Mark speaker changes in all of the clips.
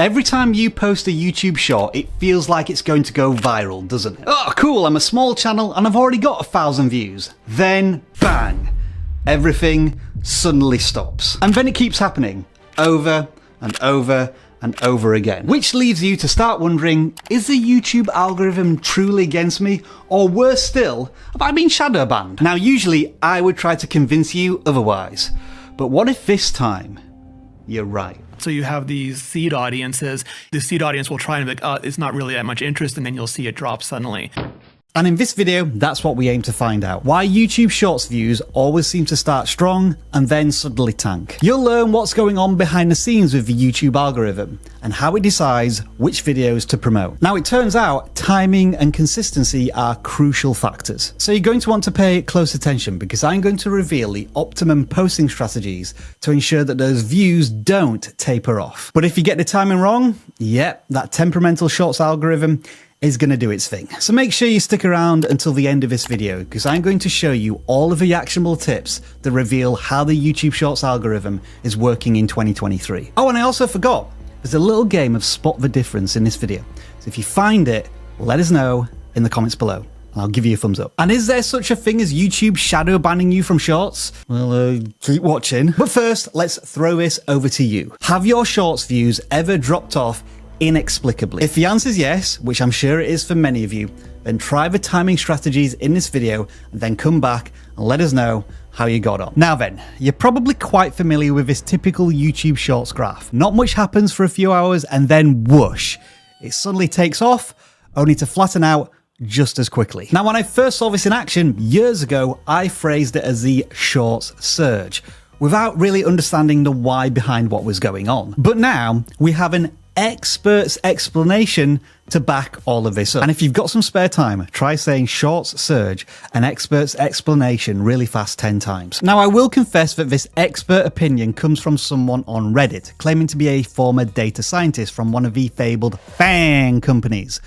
Speaker 1: Every time you post a YouTube short, it feels like it's going to go viral, doesn't it? Oh, cool, I'm a small channel and I've already got 1,000 views. Then, bang, everything suddenly stops. And then it keeps happening over and over and over again. Which leaves you to start wondering, is the YouTube algorithm truly against me? Or worse still, have I been shadow banned? Now, usually I would try to convince you otherwise. But what if this time you're right?
Speaker 2: So you have these seed audiences. The seed audience will try and be like, oh, it's not really that much interest, and then you'll see it drop suddenly.
Speaker 1: And in this video, that's what we aim to find out. Why YouTube Shorts views always seem to start strong and then suddenly tank. You'll learn what's going on behind the scenes with the YouTube algorithm and how it decides which videos to promote. Now, it turns out timing and consistency are crucial factors. So you're going to want to pay close attention because I'm going to reveal the optimum posting strategies to ensure that those views don't taper off. But if you get the timing wrong, yep, that temperamental Shorts algorithm is going to do its thing. So make sure you stick around until the end of this video because I'm going to show you all of the actionable tips that reveal how the YouTube Shorts algorithm is working in 2023. Oh, and I also forgot, there's a little game of spot the difference in this video. So if you find it, let us know in the comments below. I'll give you a thumbs up. And is there such a thing as YouTube shadow banning you from Shorts? Well, keep watching. But first, let's throw this over to you. Have your Shorts views ever dropped off inexplicably? If the answer is yes, which I'm sure it is for many of you, then try the timing strategies in this video and then come back and let us know how you got on. Now then, you're probably quite familiar with this typical YouTube Shorts graph. Not much happens for a few hours and then whoosh, it suddenly takes off, only to flatten out just as quickly. Now, when I first saw this in action years ago, I phrased it as the Shorts surge, without really understanding the why behind what was going on. But now we have an expert's explanation to back all of this up. And if you've got some spare time, try saying Shorts surge and expert's explanation really fast 10 times. Now, I will confess that this expert opinion comes from someone on Reddit, claiming to be a former data scientist from one of the fabled FANG companies.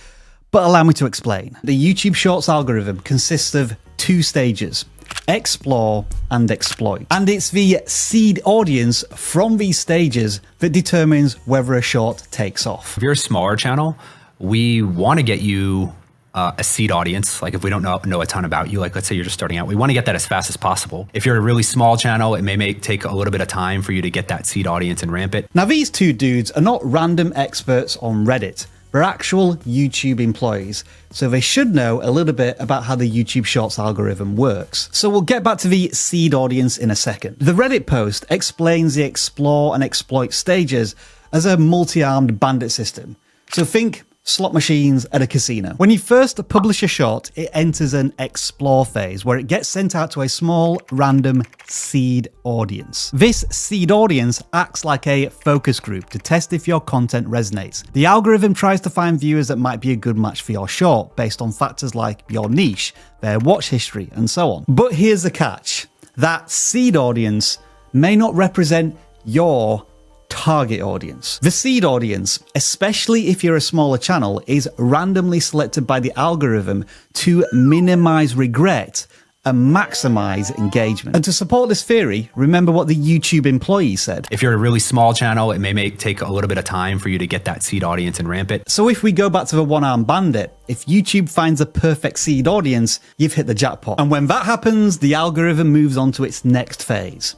Speaker 1: But allow me to explain. The YouTube Shorts algorithm consists of two stages: explore and exploit. And it's the seed audience from these stages that determines whether a short takes off.
Speaker 3: If you're a smaller channel, we want to get you a seed audience. Like if we don't know a ton about you, like let's say you're just starting out, we want to get that as fast as possible. If you're a really small channel, it may take a little bit of time for you to get that seed audience and ramp it.
Speaker 1: Now, these two dudes are not random experts on Reddit. They're actual YouTube employees, so they should know a little bit about how the YouTube Shorts algorithm works. So we'll get back to the seed audience in a second. The Reddit post explains the explore and exploit stages as a multi-armed bandit system. So think slot machines at a casino. When you first publish a short, it enters an explore phase where it gets sent out to a small, random seed audience. This seed audience acts like a focus group to test if your content resonates. The algorithm tries to find viewers that might be a good match for your short based on factors like your niche, their watch history, and so on. But here's the catch. That seed audience may not represent your target audience. The seed audience, especially if you're a smaller channel, is randomly selected by the algorithm to minimize regret and maximize engagement. And to support this theory, remember what the YouTube employee said.
Speaker 3: If you're a really small channel, it may take a little bit of time for you to get that seed audience and ramp it.
Speaker 1: So if we go back to the one-armed bandit, if YouTube finds a perfect seed audience, you've hit the jackpot. And when that happens, the algorithm moves on to its next phase: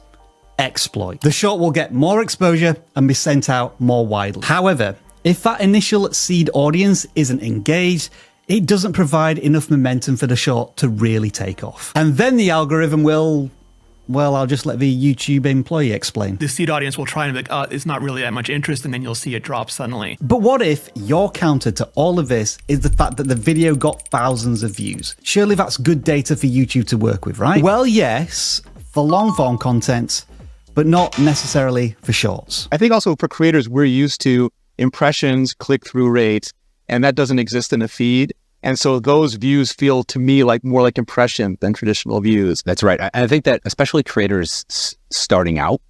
Speaker 1: exploit. The short will get more exposure and be sent out more widely. However, if that initial seed audience isn't engaged, it doesn't provide enough momentum for the short to really take off. And then the algorithm will, well, I'll just let the YouTube employee explain.
Speaker 2: The seed audience will try and be like, oh, it's not really that much interest, and then you'll see it drop suddenly.
Speaker 1: But what if your counter to all of this is the fact that the video got thousands of views? Surely that's good data for YouTube to work with, right? Well, yes, for long form content, but not necessarily for shorts.
Speaker 4: I think also for creators, we're used to impressions, click-through rate, and that doesn't exist in a feed. And so those views feel to me like more like impression than traditional views.
Speaker 3: That's right. I think that especially creators starting out,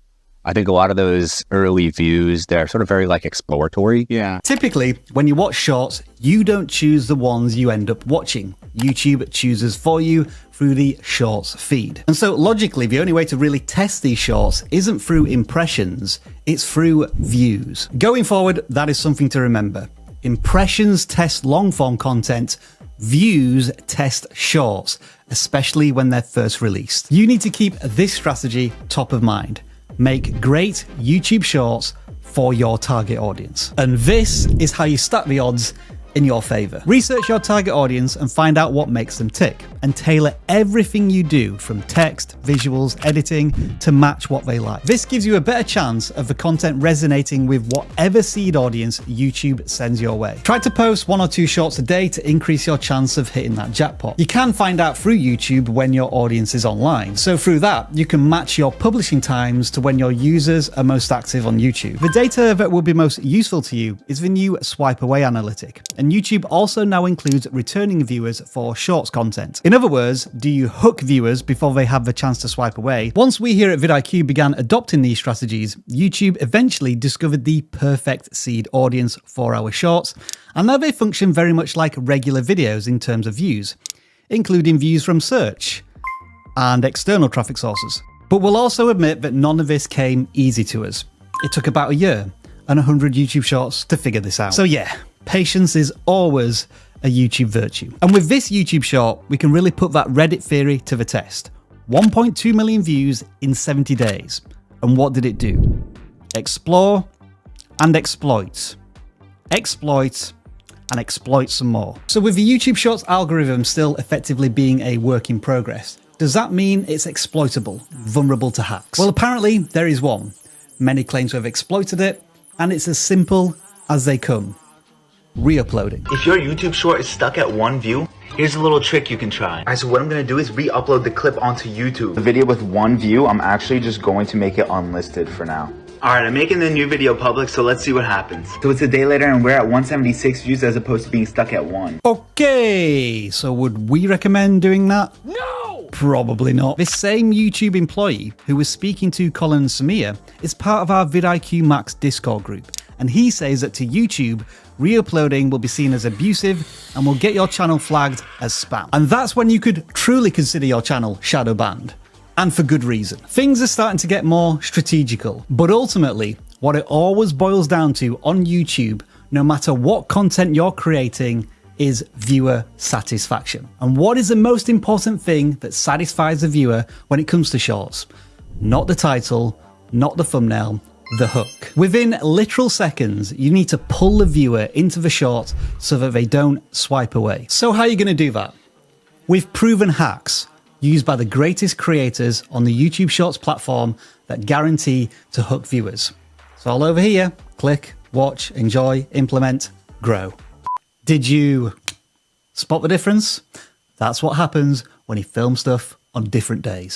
Speaker 5: I think a lot of those early views, they're sort of very like exploratory.
Speaker 4: Yeah.
Speaker 1: Typically, when you watch shorts, you don't choose the ones you end up watching. YouTube chooses for you through the shorts feed. And so logically, the only way to really test these shorts isn't through impressions, it's through views. Going forward, that is something to remember. Impressions test long form content, views test shorts, especially when they're first released. You need to keep this strategy top of mind. Make great YouTube shorts for your target audience. And this is how you stack the odds in your favor. Research your target audience and find out what makes them tick, and tailor everything you do from text, visuals, editing to match what they like. This gives you a better chance of the content resonating with whatever seed audience YouTube sends your way. Try to post 1 or 2 shorts a day to increase your chance of hitting that jackpot. You can find out through YouTube when your audience is online. So through that, you can match your publishing times to when your users are most active on YouTube. The data that will be most useful to you is the new swipe away analytic. And YouTube also now includes returning viewers for shorts content. In other words, do you hook viewers before they have the chance to swipe away? Once we here at vidIQ began adopting these strategies, YouTube eventually discovered the perfect seed audience for our shorts, and now they function very much like regular videos in terms of views, including views from search and external traffic sources. But we'll also admit that none of this came easy to us. It took about a year and 100 YouTube shorts to figure this out. So yeah, patience is always a YouTube virtue. And with this YouTube short, we can really put that Reddit theory to the test. 1.2 million views in 70 days. And what did it do? Explore and exploit. Exploit and exploit some more. So with the YouTube Shorts algorithm still effectively being a work in progress, does that mean it's exploitable, vulnerable to hacks? Well, apparently there is one. Many claim to have exploited it, and it's as simple as they come. Re-uploading.
Speaker 6: If your YouTube short is stuck at 1 view, here's a little trick you can try. Alright, so what I'm gonna do is re-upload the clip onto YouTube. The video with 1 view, I'm actually just going to make it unlisted for now. Alright, I'm making the new video public, so let's see what happens. So it's a day later and we're at 176 views as opposed to being stuck at 1.
Speaker 1: Okay, so would we recommend doing that? No! Probably not. This same YouTube employee who was speaking to Colin and Samir is part of our vidIQ Max Discord group, and he says that to YouTube, re-uploading will be seen as abusive and will get your channel flagged as spam. And that's when you could truly consider your channel shadow banned. And for good reason. Things are starting to get more strategical, but ultimately, what it always boils down to on YouTube, no matter what content you're creating, is viewer satisfaction. And what is the most important thing that satisfies the viewer when it comes to shorts? Not the title, not the thumbnail, the hook. Within literal seconds, you need to pull the viewer into the short so that they don't swipe away. So how are you going to do that? With proven hacks used by the greatest creators on the YouTube Shorts platform that guarantee to hook viewers. It's all over here. Click, watch, enjoy, implement, grow. Did you spot the difference? That's what happens when you film stuff on different days.